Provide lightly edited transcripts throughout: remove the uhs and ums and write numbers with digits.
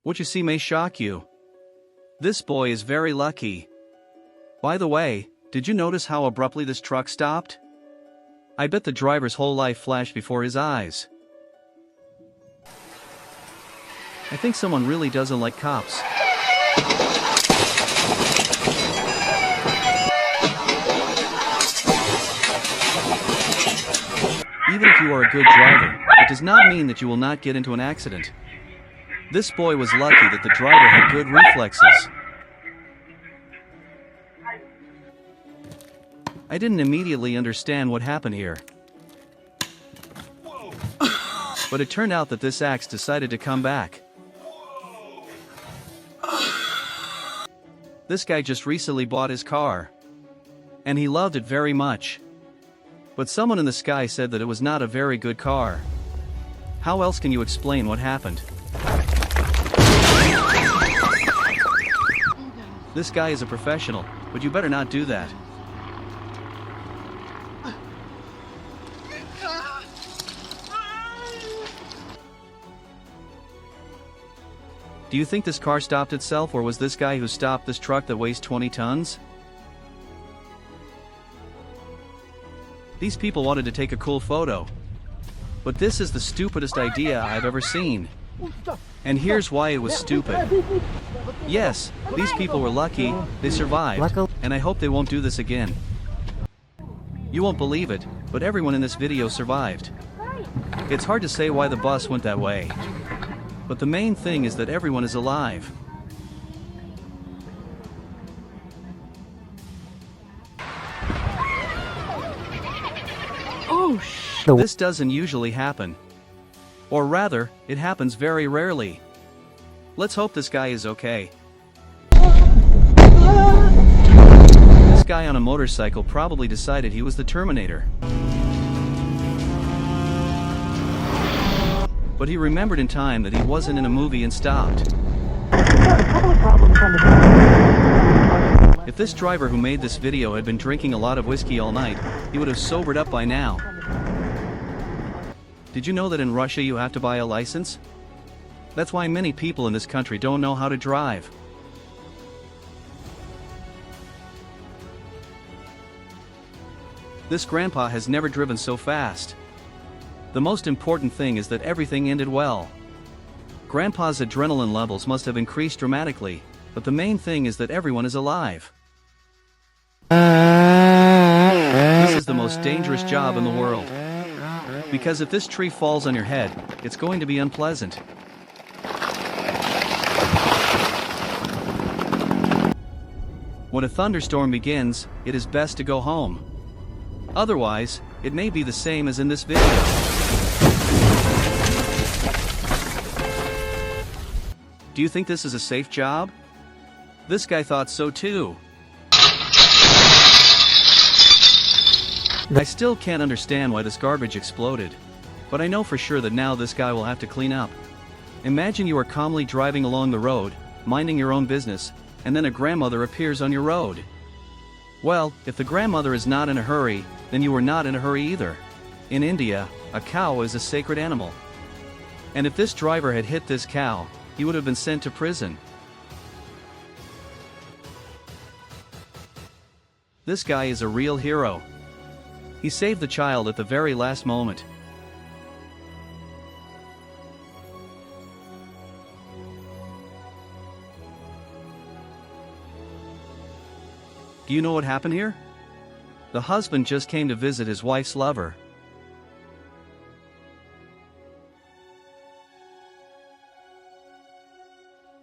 What you see may shock you. This boy is very lucky. By the way, did you notice how abruptly this truck stopped? I bet the driver's whole life flashed before his eyes. I think someone really doesn't like cops. Even if you are a good driver, it does not mean that you will not get into an accident. This boy was lucky that the driver had good reflexes. I didn't immediately understand what happened here. But it turned out that this axe decided to come back. This guy just recently bought his car. And he loved it very much. But someone in the sky said that it was not a very good car. How else can you explain what happened? This guy is a professional, but you better not do that. Do you think this car stopped itself, or was this guy who stopped this truck that weighs 20 tons? These people wanted to take a cool photo. But this is the stupidest idea I've ever seen. And here's why it was stupid. Yes, these people were lucky, they survived, and I hope they won't do this again. You won't believe it, but everyone in this video survived. It's hard to say why the bus went that way. But the main thing is that everyone is alive. Oh, this doesn't usually happen. Or rather, it happens very rarely. Let's hope this guy is okay. This guy on a motorcycle probably decided he was the Terminator. But he remembered in time that he wasn't in a movie and stopped. If this driver who made this video had been drinking a lot of whiskey all night, he would have sobered up by now. Did you know that in Russia you have to buy a license? That's why many people in this country don't know how to drive. This grandpa has never driven so fast. The most important thing is that everything ended well. Grandpa's adrenaline levels must have increased dramatically, but the main thing is that everyone is alive. This is the most dangerous job in the world. Because if this tree falls on your head, it's going to be unpleasant. When a thunderstorm begins, it is best to go home. Otherwise, it may be the same as in this video. Do you think this is a safe job? This guy thought so too. I still can't understand why this garbage exploded. But I know for sure that now this guy will have to clean up. Imagine you are calmly driving along the road, minding your own business, and then a grandmother appears on your road. Well, if the grandmother is not in a hurry, then you are not in a hurry either. In India, a cow is a sacred animal. And if this driver had hit this cow, he would have been sent to prison. This guy is a real hero. He saved the child at the very last moment. Do you know what happened here? The husband just came to visit his wife's lover.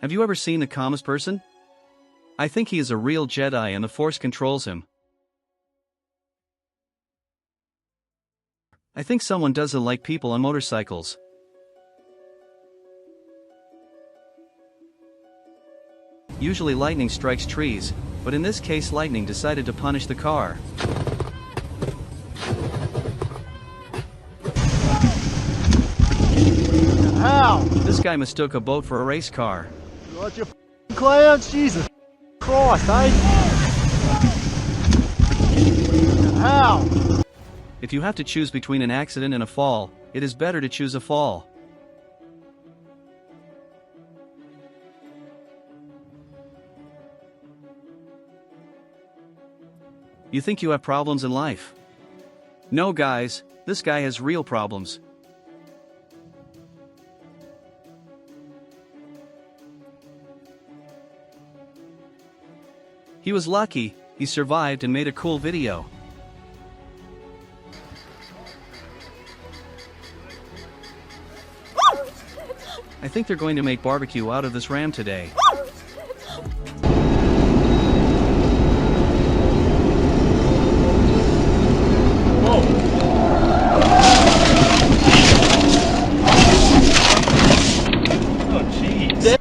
Have you ever seen the calmest person? I think he is a real Jedi and the Force controls him. I think someone doesn't like people on motorcycles. Usually lightning strikes trees, but in this case lightning decided to punish the car. Ow! This guy mistook a boat for a race car. You like your clowns? Jesus Christ, eh? Ow! If you have to choose between an accident and a fall, it is better to choose a fall. You think you have problems in life? No guys, this guy has real problems. He was lucky, he survived and made a cool video. I think they're going to make barbecue out of this ram today.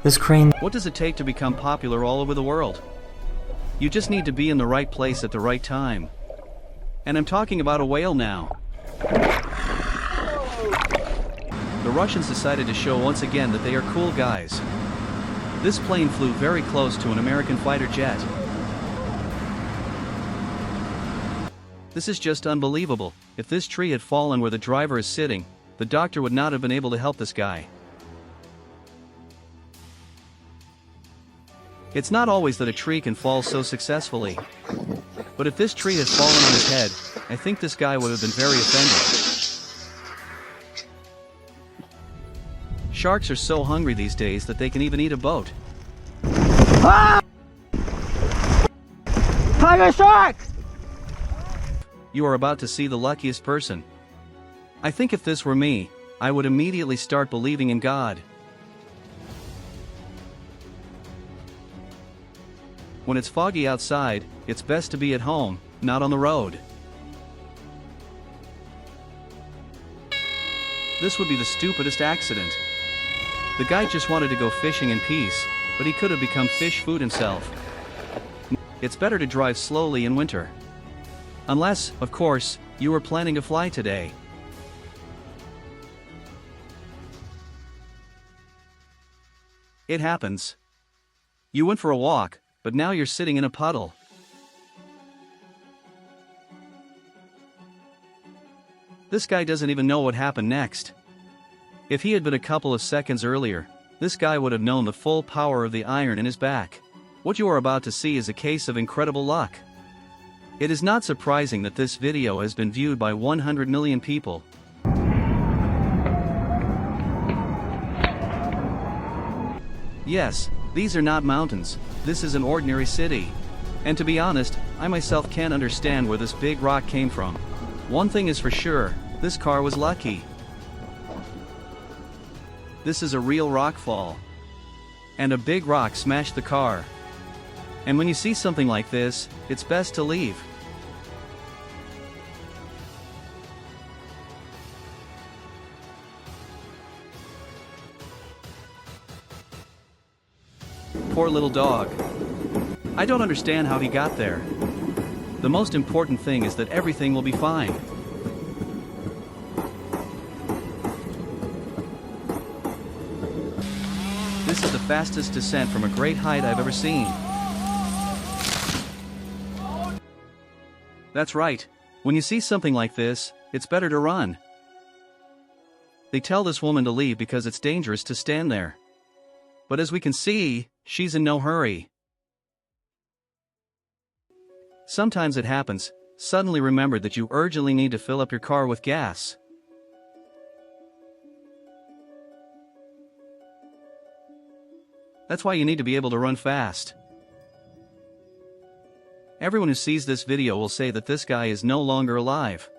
This crane. What does it take to become popular all over the world? You just need to be in the right place at the right time. And I'm talking about a whale now. The Russians decided to show once again that they are cool guys. This plane flew very close to an American fighter jet. This is just unbelievable. If this tree had fallen where the driver is sitting, the doctor would not have been able to help this guy. It's not always that a tree can fall so successfully. But if this tree had fallen on his head, I think this guy would have been very offended. Sharks are so hungry these days that they can even eat a boat. Ah! Tiger shark! You are about to see the luckiest person. I think if this were me, I would immediately start believing in God. When it's foggy outside, it's best to be at home, not on the road. This would be the stupidest accident. The guy just wanted to go fishing in peace, but he could have become fish food himself. It's better to drive slowly in winter. Unless, of course, you were planning to fly today. It happens. You went for a walk, but now you're sitting in a puddle. This guy doesn't even know what happened next. If he had been a couple of seconds earlier, this guy would have known the full power of the iron in his back. What you are about to see is a case of incredible luck. It is not surprising that this video has been viewed by 100 million people. Yes, these are not mountains, this is an ordinary city. And to be honest, I myself can't understand where this big rock came from. One thing is for sure, this car was lucky. This is a real rock fall. And a big rock smashed the car. And when you see something like this, it's best to leave. Poor little dog. I don't understand how he got there. The most important thing is that everything will be fine. This is the fastest descent from a great height I've ever seen. That's right. When you see something like this, it's better to run. They tell this woman to leave because it's dangerous to stand there. But as we can see, she's in no hurry. Sometimes it happens, suddenly remember that you urgently need to fill up your car with gas. That's why you need to be able to run fast. Everyone who sees this video will say that this guy is no longer alive.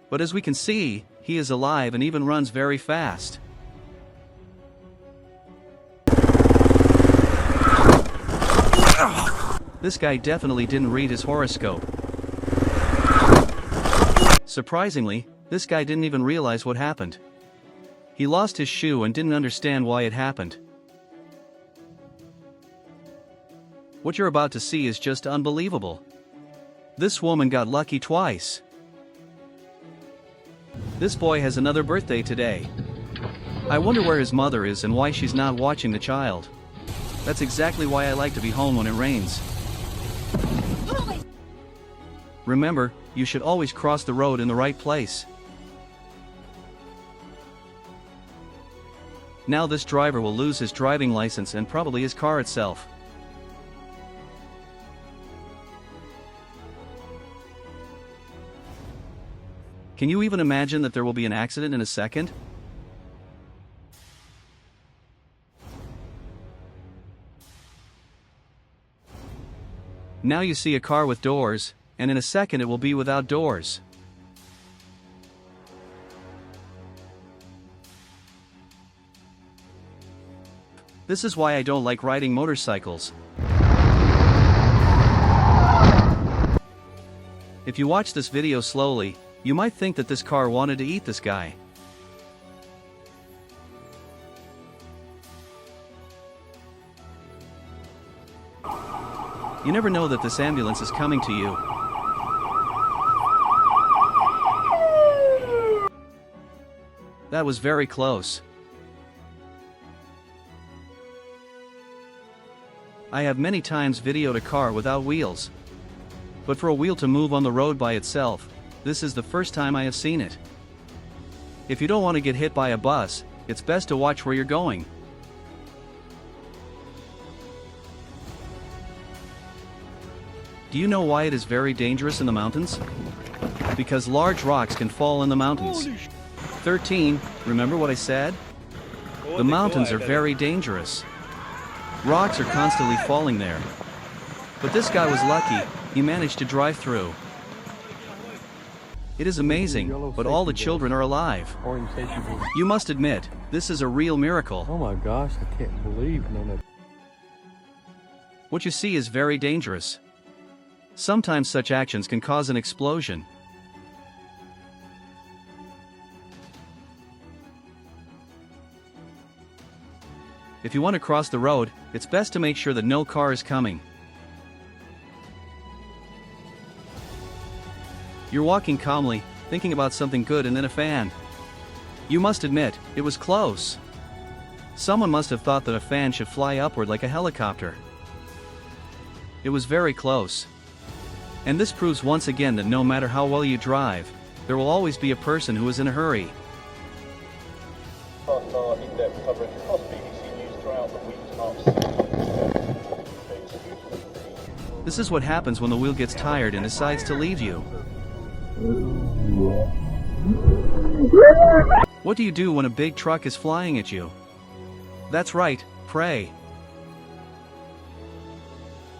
But as we can see, he is alive and even runs very fast. This guy definitely didn't read his horoscope. Surprisingly, this guy didn't even realize what happened. He lost his shoe and didn't understand why it happened. What you're about to see is just unbelievable. This woman got lucky twice. This boy has another birthday today. I wonder where his mother is and why she's not watching the child. That's exactly why I like to be home when it rains. Remember, you should always cross the road in the right place. Now this driver will lose his driving license and probably his car itself. Can you even imagine that there will be an accident in a second? Now you see a car with doors, and in a second it will be without doors. This is why I don't like riding motorcycles. If you watch this video slowly, you might think that this car wanted to eat this guy. You never know that this ambulance is coming to you. That was very close. I have many times videoed a car without wheels. But for a wheel to move on the road by itself, this is the first time I have seen it. If you don't want to get hit by a bus, it's best to watch where you're going. Do you know why it is very dangerous in the mountains? Because large rocks can fall in the mountains. 13, remember what I said? The mountains are very dangerous. Rocks are constantly falling there. But this guy was lucky, he managed to drive through. It is amazing, but all the children are alive. You must admit, this is a real miracle. Oh my gosh, I can't believe none of. What you see is very dangerous. Sometimes such actions can cause an explosion. If you want to cross the road, it's best to make sure that no car is coming. You're walking calmly, thinking about something good, and then a fan. You must admit, it was close. Someone must have thought that a fan should fly upward like a helicopter. It was very close. And this proves once again that no matter how well you drive, there will always be a person who is in a hurry. Our in-depth coverage across BBC News throughout the week marks. This is what happens when the wheel gets tired and decides to leave you. What do you do when a big truck is flying at you? That's right, pray.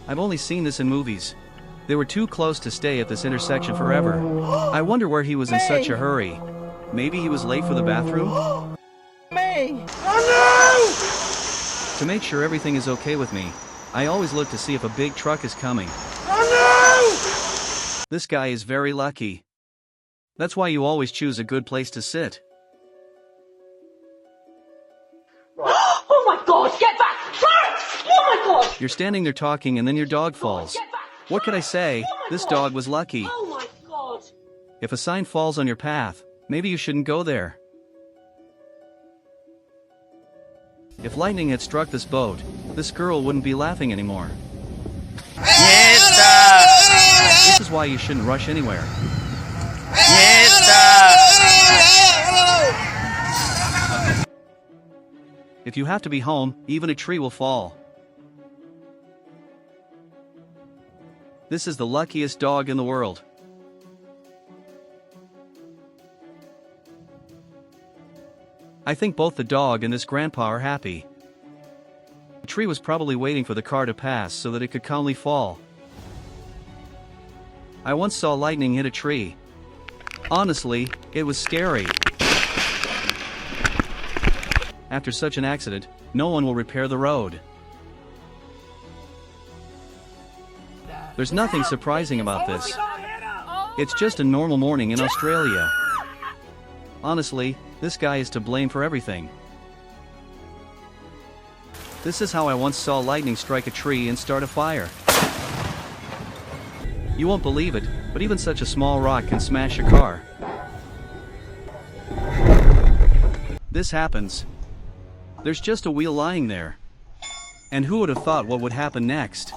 I've only seen this in movies. They were too close to stay at this intersection forever. I wonder where he was in such a hurry. Maybe he was late for the bathroom? Me! Oh To make sure everything is okay with me, I always look to see if a big truck is coming. no! Oh no! This guy is very lucky. That's why you always choose a good place to sit. Oh my god, get back! Clarence! Oh my god! You're standing there talking and then your dog falls. Get back! What could I say? This dog was lucky. Oh my god! If a sign falls on your path, maybe you shouldn't go there. If lightning had struck this boat, this girl wouldn't be laughing anymore. This is why you shouldn't rush anywhere. If you have to be home, even a tree will fall. This is the luckiest dog in the world. I think both the dog and this grandpa are happy. The tree was probably waiting for the car to pass so that it could calmly fall. I once saw lightning hit a tree. Honestly, it was scary. After such an accident, no one will repair the road. There's nothing surprising about this. It's just a normal morning in Australia. Honestly, this guy is to blame for everything. This is how I once saw lightning strike a tree and start a fire. You won't believe it, but even such a small rock can smash a car. This happens. There's just a wheel lying there. And who would have thought what would happen next?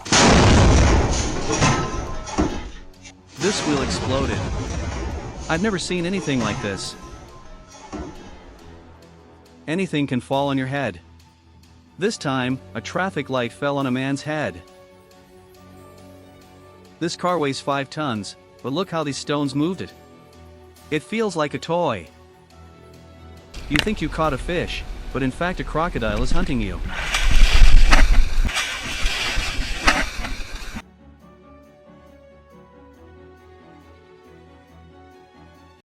This wheel exploded. I've never seen anything like this. anything can fall on your head. This time, a traffic light fell on a man's head. This car weighs 5 tons, but look how these stones moved it. It feels like a toy. You think you caught a fish, but in fact a crocodile is hunting you.